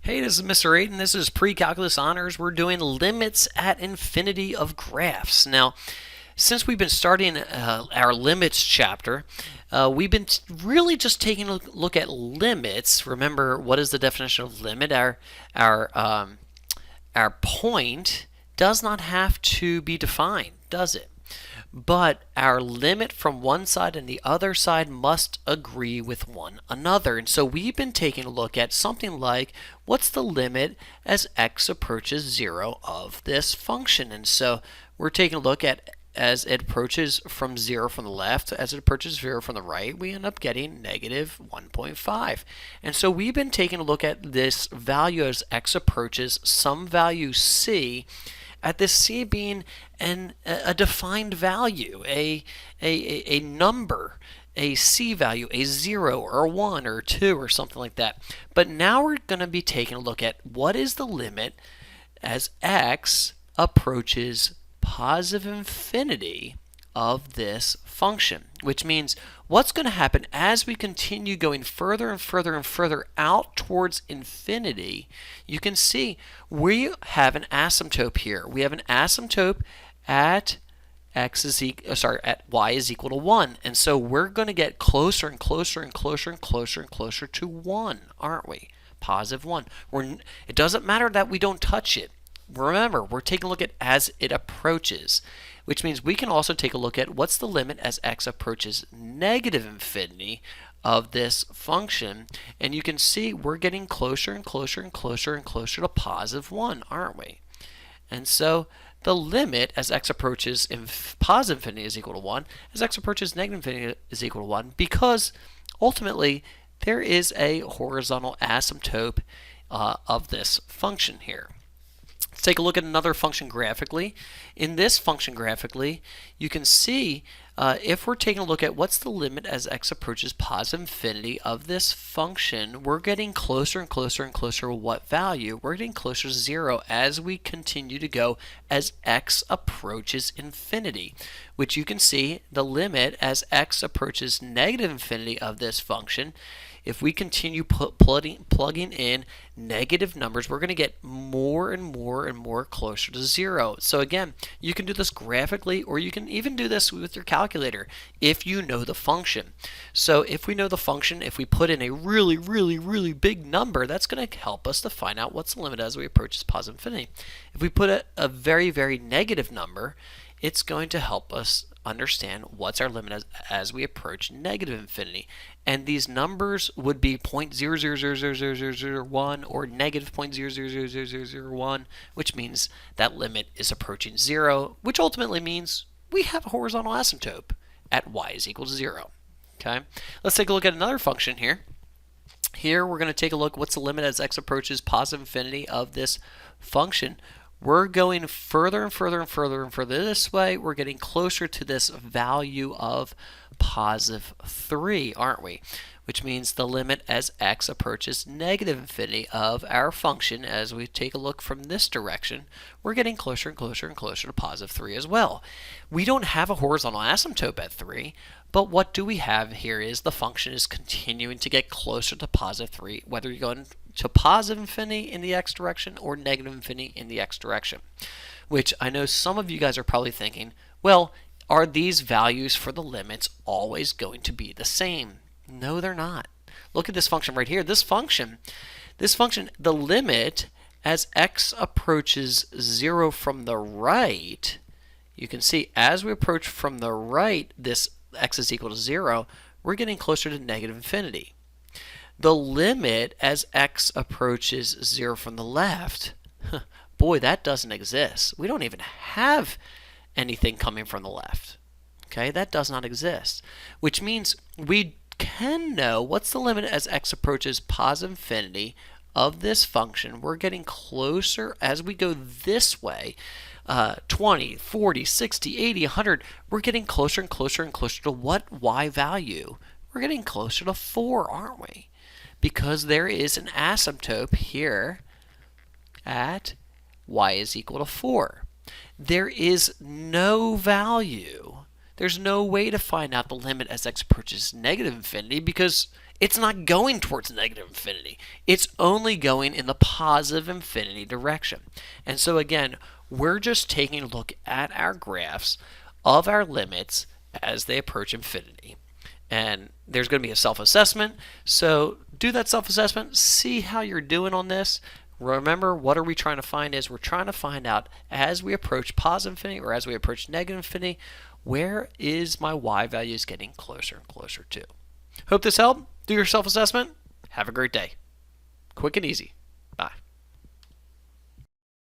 Hey, this is Mr. Aiden. This is Pre-Calculus Honors. We're doing limits at infinity of graphs. Now, since we've been starting our limits chapter, we've been really just taking a look at limits. Remember, what is the definition of limit? Our point does not have to be defined, does it? But our limit from one side and the other side must agree with one another. And so we've been taking a look at something like, what's the limit as x approaches 0 of this function? And so we're taking a look at as it approaches from 0 from the left, as it approaches 0 from the right, we end up getting negative 1.5. And so we've been taking a look at this value as x approaches some value c, at this c being a defined value, a number, a c value, a 0 or a 1 or a 2 or something like that. But now we're going to be taking a look at what is the limit as x approaches positive infinity of this function, which means what's going to happen as we continue going further and further and further out towards infinity. You can see we have an asymptote here. We have an asymptote at at y is equal to 1, and so we're going to get closer and closer and closer and closer and closer to 1, aren't we? Positive 1. It doesn't matter that we don't touch it. Remember, we're taking a look at as it approaches, which means we can also take a look at what's the limit as x approaches negative infinity of this function. And you can see we're getting closer and closer and closer and closer to positive 1, aren't we? And so the limit as x approaches positive infinity is equal to 1, as x approaches negative infinity is equal to 1, because ultimately there is a horizontal asymptote of this function here. Let's take a look at another function graphically. In this function graphically, you can see if we're taking a look at what's the limit as x approaches positive infinity of this function, we're getting closer and closer and closer to what value? We're getting closer to 0 as we continue to go as x approaches infinity, which you can see the limit as x approaches negative infinity of this function. If we continue plugging in negative numbers, we're going to get more and more and more closer to 0. So again, you can do this graphically, or you can even do this with your calculator if you know the function. So if we know the function, if we put in a really, really, really big number, that's going to help us to find out what's the limit as we approach positive infinity. If we put a very, very negative number, it's going to help us understand what's our limit as we approach negative infinity. And these numbers would be 0.00000001 or negative 0.000001, which means that limit is approaching 0, which ultimately means we have a horizontal asymptote at y is equal to 0. Okay, let's take a look at another function here. Here we're going to take a look what's the limit as x approaches positive infinity of this function. We're going further and further and further and further this way. We're getting closer to this value of positive 3, aren't we? Which means the limit as x approaches negative infinity of our function, as we take a look from this direction, we're getting closer and closer and closer to positive 3 as well. We don't have a horizontal asymptote at 3, but what do we have here is the function is continuing to get closer to positive 3, whether you're going to positive infinity in the x direction or negative infinity in the x direction. Which I know some of you guys are probably thinking, well, are these values for the limits always going to be the same? No, they're not. Look at this function right here. This function, the limit as x approaches 0 from the right, you can see as we approach from the right, this x is equal to 0, we're getting closer to negative infinity. The limit as x approaches 0 from the left, boy, that doesn't exist. We don't even have anything coming from the left. Okay, that does not exist, which means we can know what's the limit as x approaches positive infinity of this function. We're getting closer as we go this way, 20, 40, 60, 80, 100. We're getting closer and closer and closer to what y value? We're getting closer to 4, aren't we? Because there is an asymptote here at y is equal to 4. There is no value. There's no way to find out the limit as x approaches negative infinity because it's not going towards negative infinity. It's only going in the positive infinity direction. And so again, we're just taking a look at our graphs of our limits as they approach infinity. And there's going to be a self-assessment. So do that self-assessment, see how you're doing on this. Remember, what are we trying to find is we're trying to find out as we approach positive infinity or as we approach negative infinity, where is my y values getting closer and closer to. Hope this helped. Do your self-assessment. Have a great day. Quick and easy. Bye.